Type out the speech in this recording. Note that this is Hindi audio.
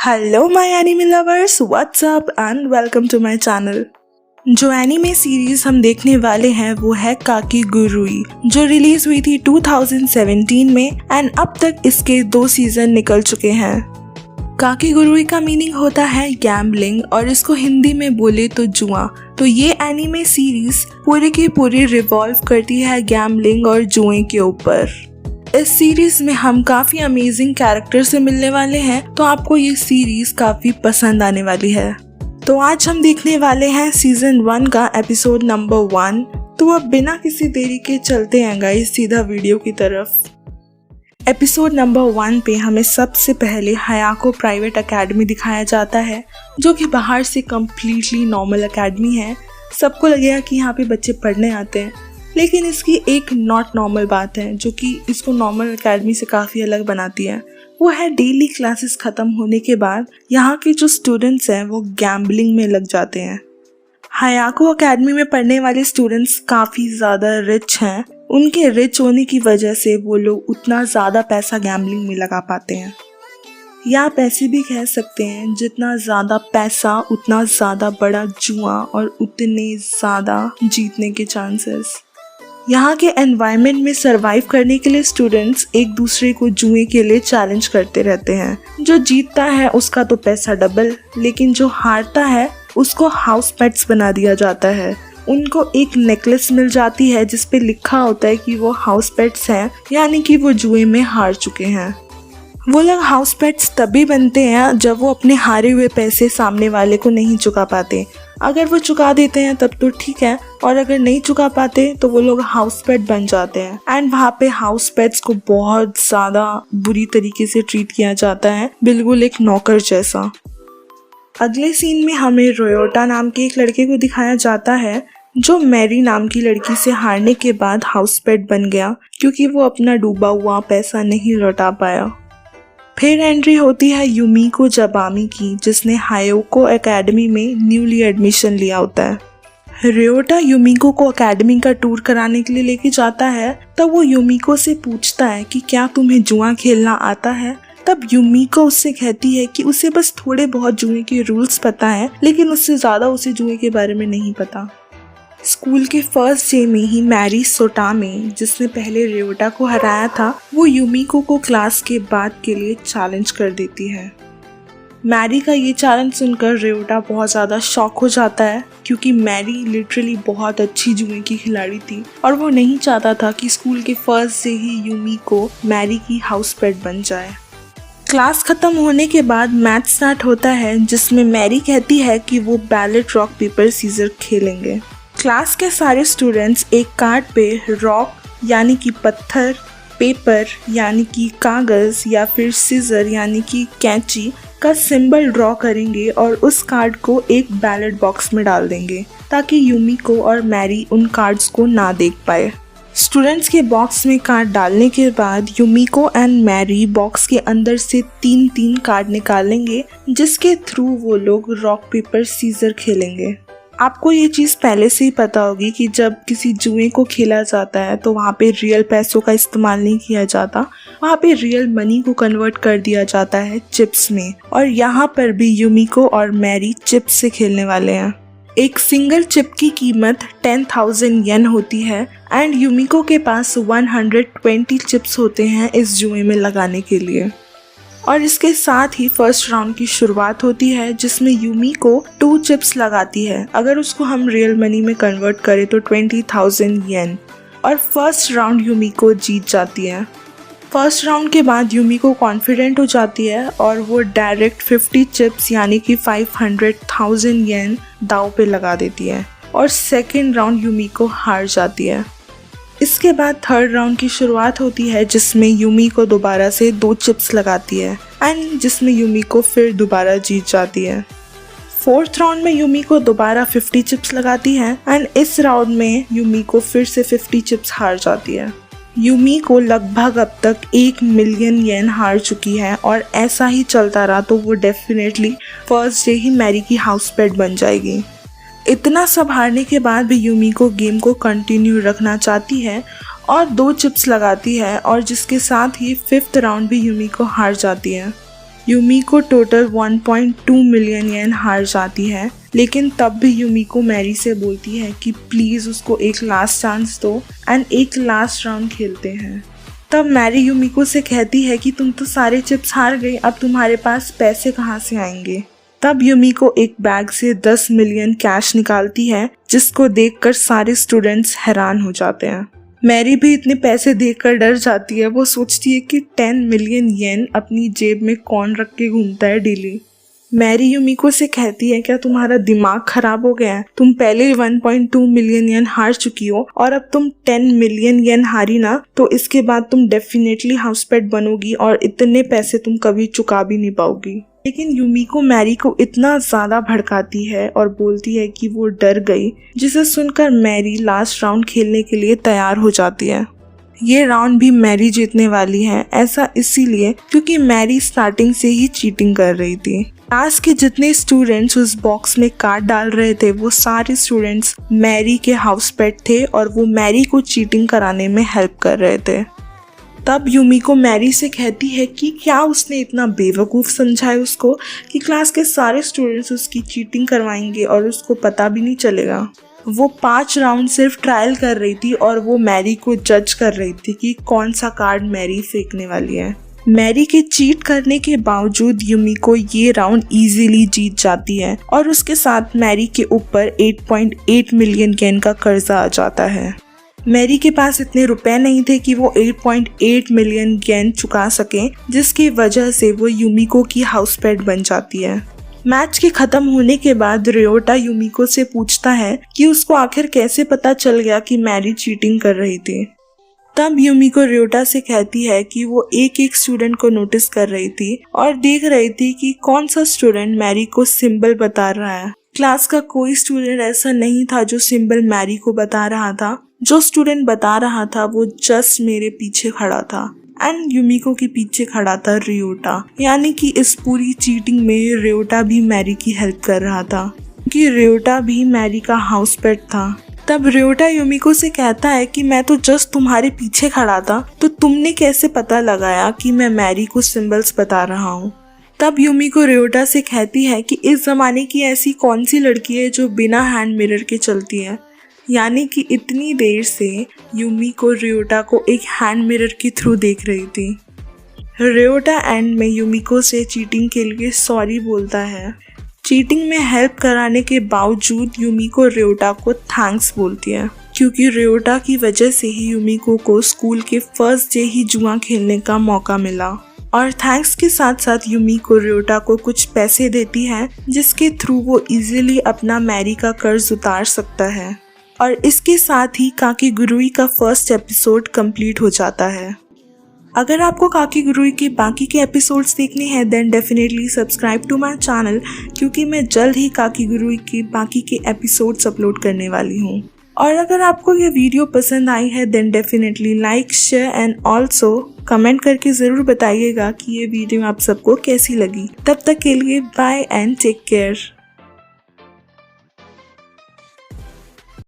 Hello my anime lovers, what's up and welcome to my channel. जो एनिमे सीरीज हम देखने वाले हैं वो है काकीगुरुई, जो रिलीज हुई थी 2017 में एंड अब तक इसके 2 सीजन निकल चुके हैं। काकीगुरुई का मीनिंग होता है गैम्बलिंग और इसको हिंदी में बोले तो जुआ। तो ये एनिमे सीरीज पूरी की पूरी रिवॉल्व करती है गैम्बलिंग और जुए के ऊपर। इस सीरीज में हम काफी अमेजिंग कैरेक्टर से मिलने वाले हैं, तो आपको ये सीरीज काफी पसंद आने वाली है। तो आज हम देखने वाले हैं सीजन 1 का एपिसोड नंबर 1। तो अब बिना किसी देरी के चलते हैं गाइस सीधा वीडियो की तरफ। एपिसोड नंबर 1 पे हमें सबसे पहले हायाको प्राइवेट एकेडमी दिखाया जाता है, जो कि बाहर से कम्प्लीटली नॉर्मल एकेडमी है। सबको लगेगा कि यहाँ पे बच्चे पढ़ने आते हैं, लेकिन इसकी एक नॉट नॉर्मल बात है जो कि इसको नॉर्मल एकेडमी से काफ़ी अलग बनाती है। वो है डेली क्लासेस ख़त्म होने के बाद यहाँ के जो स्टूडेंट्स हैं वो गैम्बलिंग में लग जाते हैं। हायाको एकेडमी में पढ़ने वाले स्टूडेंट्स काफ़ी ज़्यादा रिच हैं। उनके रिच होने की वजह से वो लोग उतना ज़्यादा पैसा गैम्बलिंग में लगा पाते हैं, या आप ऐसे भी कह सकते हैं जितना ज़्यादा पैसा उतना ज़्यादा बड़ा जुआ और उतने ज़्यादा जीतने के चांसेस। यहाँ के एनवायरनमेंट में सरवाइव करने के लिए स्टूडेंट्स एक दूसरे को जुए के लिए चैलेंज करते रहते हैं। जो जीतता है उसका तो पैसा डबल, लेकिन जो हारता है उसको हाउस पेट्स बना दिया जाता है। उनको एक नेकलेस मिल जाती है जिस पे लिखा होता है कि वो हाउस पेट्स हैं, यानी कि वो जुए में हार चुके हैं। वो लोग हाउस पेट्स तभी बनते हैं जब वो अपने हारे हुए पैसे सामने वाले को नहीं चुका पाते। अगर वो चुका देते हैं तब तो ठीक है, और अगर नहीं चुका पाते तो वो लोग हाउस पेट बन जाते हैं एंड वहाँ पे हाउस पेट्स को बहुत ज़्यादा बुरी तरीके से ट्रीट किया जाता है, बिल्कुल एक नौकर जैसा। अगले सीन में हमें रोयोटा नाम के एक लड़के को दिखाया जाता है जो मैरी नाम की लड़की से हारने के बाद हाउस पेट बन गया, क्योंकि वो अपना डूबा हुआ पैसा नहीं लौटा पाया। फिर एंट्री होती है युमिको जबामी की, जिसने हायाको एकेडमी में न्यूली एडमिशन लिया होता है। रोयोटा युमिको को एकेडमी का टूर कराने के लिए लेके जाता है। तब वो युमिको से पूछता है कि क्या तुम्हें जुआ खेलना आता है। तब युमिको उससे कहती है कि उसे बस थोड़े बहुत जुए के रूल्स पता है, लेकिन उससे ज़्यादा उसे जुए के बारे में नहीं पता। स्कूल के फर्स्ट डे में ही मैरी सोटामे, जिसने पहले रोयोटा को हराया था, वो युमिको को क्लास के बाद के लिए चैलेंज कर देती है। मैरी का ये चैलेंज सुनकर रोयोटा बहुत ज़्यादा शॉक हो जाता है, क्योंकि मैरी लिटरली बहुत अच्छी जुए की खिलाड़ी थी और वो नहीं चाहता था कि स्कूल के फर्स्ट डे ही युमिको मैरी की हाउस पेट बन जाए। क्लास खत्म होने के बाद मैच स्टार्ट होता है, जिसमें मैरी कहती है कि वो बैलेट रॉक पेपर सीजर खेलेंगे। क्लास के सारे स्टूडेंट्स एक कार्ड पे रॉक यानी कि पत्थर, पेपर यानी कि कागज़ या फिर सीजर यानी कि कैंची का सिंबल ड्रॉ करेंगे और उस कार्ड को एक बैलेट बॉक्स में डाल देंगे, ताकि युमिको और मैरी उन कार्ड्स को ना देख पाए। स्टूडेंट्स के बॉक्स में कार्ड डालने के बाद युमिको एंड मैरी बॉक्स के अंदर से 3-3 कार्ड निकालेंगे, जिसके थ्रू वो लोग रॉक पेपर सीजर खेलेंगे। आपको ये चीज़ पहले से ही पता होगी कि जब किसी जुए को खेला जाता है तो वहाँ पे रियल पैसों का इस्तेमाल नहीं किया जाता, वहाँ पे रियल मनी को कन्वर्ट कर दिया जाता है चिप्स में। और यहाँ पर भी युमिको और मैरी चिप्स से खेलने वाले हैं। एक सिंगल चिप की कीमत 10,000 येन होती है एंड युमिको के पास 120 चिप्स होते हैं इस जुए में लगाने के लिए। और इसके साथ ही फर्स्ट राउंड की शुरुआत होती है, जिसमें युमिको 2 चिप्स लगाती है। अगर उसको हम रियल मनी में कन्वर्ट करें तो 20,000 येन, और फर्स्ट राउंड युमिको जीत जाती है। फर्स्ट राउंड के बाद युमिको कॉन्फिडेंट हो जाती है और वो डायरेक्ट 50 चिप्स यानी कि 500,000 येन दाव पे लगा देती है, और सेकेंड राउंड युमिको हार जाती है। इसके बाद थर्ड राउंड की शुरुआत होती है, जिसमें युमिको दोबारा से 2 चिप्स लगाती है एंड जिसमें युमिको फिर दोबारा जीत जाती है। फोर्थ राउंड में युमिको दोबारा 50 चिप्स लगाती है एंड इस राउंड में युमिको फिर से 50 चिप्स हार जाती है। युमिको लगभग अब तक 1 मिलियन येन हार चुकी है, और ऐसा ही चलता रहा तो वो डेफिनेटली फर्स्ट डे ही मैरी की हाउस पेट बन जाएगी। इतना सब हारने के बाद भी युमिको गेम को कंटिन्यू रखना चाहती है और 2 चिप्स लगाती है, और जिसके साथ ही 5th राउंड भी युमिको हार जाती है। यूमिको टोटल 1.2 मिलियन येन हार जाती है, लेकिन तब भी यूमिको मैरी से बोलती है कि प्लीज उसको एक लास्ट चांस दो एंड एक लास्ट राउंड खेलते हैं। तब मैरी यूमिको से कहती है कि तुम तो सारे चिप्स हार गई, अब तुम्हारे पास पैसे कहाँ से आएंगे। तब यूमिको एक बैग से 10 मिलियन कैश निकालती है, जिसको देखकर सारे स्टूडेंट्स हैरान हो जाते हैं। मैरी भी इतने पैसे देखकर डर जाती है। वो सोचती है कि 10 मिलियन येन अपनी जेब में कौन रख के घूमता है डेली। मैरी यूमिको से कहती है क्या तुम्हारा दिमाग खराब हो गया है, तुम पहले ही 1.2 मिलियन येन हार चुकी हो और अब तुम 10 मिलियन येन हारी ना तो इसके बाद तुम डेफिनेटली हाउस पेट बनोगी और इतने पैसे तुम कभी चुका भी नहीं पाओगी। लेकिन यूमिको मैरी को इतना ज्यादा भड़काती है और बोलती है कि वो डर गई, जिसे सुनकर मैरी लास्ट राउंड खेलने के लिए तैयार हो जाती है। ये राउंड भी मैरी जीतने वाली है, ऐसा इसीलिए क्योंकि मैरी स्टार्टिंग से ही चीटिंग कर रही थी। क्लास के जितने स्टूडेंट्स उस बॉक्स में कार्ड डाल रहे थे वो सारे स्टूडेंट्स मैरी के हाउस पेट थे और वो मैरी को चीटिंग कराने में हेल्प कर रहे थे। तब यूमिको मैरी से कहती है कि क्या उसने इतना बेवकूफ़ समझा है उसको कि क्लास के सारे स्टूडेंट्स उसकी चीटिंग करवाएंगे और उसको पता भी नहीं चलेगा। वो 5 राउंड सिर्फ ट्रायल कर रही थी और वो मैरी को जज कर रही थी कि कौन सा कार्ड मैरी फेंकने वाली है। मैरी के चीट करने के बावजूद यूमिको ये राउंड इजीली जीत जाती है और उसके साथ मैरी के ऊपर 8.8 मिलियन येन का कर्जा आ जाता है। मैरी के पास इतने रुपए नहीं थे कि वो 8.8 मिलियन येन चुका सके, जिसकी वजह से वो यूमिको की हाउस पेट बन जाती है। मैच के खत्म होने के बाद रियोटा यूमिको से पूछता है कि उसको आखिर कैसे पता चल गया कि मैरी चीटिंग कर रही थी। तब यूमिको रियोटा से कहती है कि वो एक एक स्टूडेंट को नोटिस कर रही थी और देख रही थी कि कौन सा स्टूडेंट मैरी को सिंबल बता रहा है। क्लास का कोई स्टूडेंट ऐसा नहीं था जो सिंबल मैरी को बता रहा था। जो स्टूडेंट बता रहा था वो जस्ट मेरे पीछे खड़ा था एंड यूमिको के पीछे खड़ा था रियोटा, यानी कि इस पूरी चीटिंग में रियोटा भी मैरी की हेल्प कर रहा था क्योंकि रियोटा भी मैरी का हाउस पेट था। तब रियोटा यूमिको से कहता है कि मैं तो जस्ट तुम्हारे पीछे खड़ा था, तो तुमने कैसे पता लगाया कि मैं मैरी को सिंबल्स बता रहा हूँ। तब यूमिको रियोटा से कहती है कि इस जमाने की ऐसी कौन सी लड़की है जो बिना हैंड मिरर के चलती है, यानी कि इतनी देर से यूमिको रियोटा को एक हैंड मिरर के थ्रू देख रही थी। रियोटा एंड में यूमिको से चीटिंग के लिए सॉरी बोलता है। चीटिंग में हेल्प कराने के बावजूद यूमिको रियोटा को थैंक्स बोलती है क्योंकि रियोटा की वजह से ही यूमिको को स्कूल के फर्स्ट डे ही जुआ खेलने का मौका मिला। और थैंक्स के साथ साथ यूमिको रियोटा को कुछ पैसे देती है जिसके थ्रू वो इजीली अपना मैरी का कर्ज उतार सकता है। और इसके साथ ही काकीगुरुई का फर्स्ट एपिसोड कंप्लीट हो जाता है। अगर आपको काकीगुरुई के बाकी के एपिसोड्स देखने हैं then definitely subscribe to my channel, क्योंकि मैं जल्द ही काकीगुरुई के बाकी के एपिसोड्स अपलोड करने वाली हूँ। और अगर आपको ये वीडियो पसंद आई है then definitely like, share and also comment करके ज़रूर बताइएगा कि ये वीडियो आप सबको कैसी लगी। तब तक के लिए बाय एंड टेक केयर।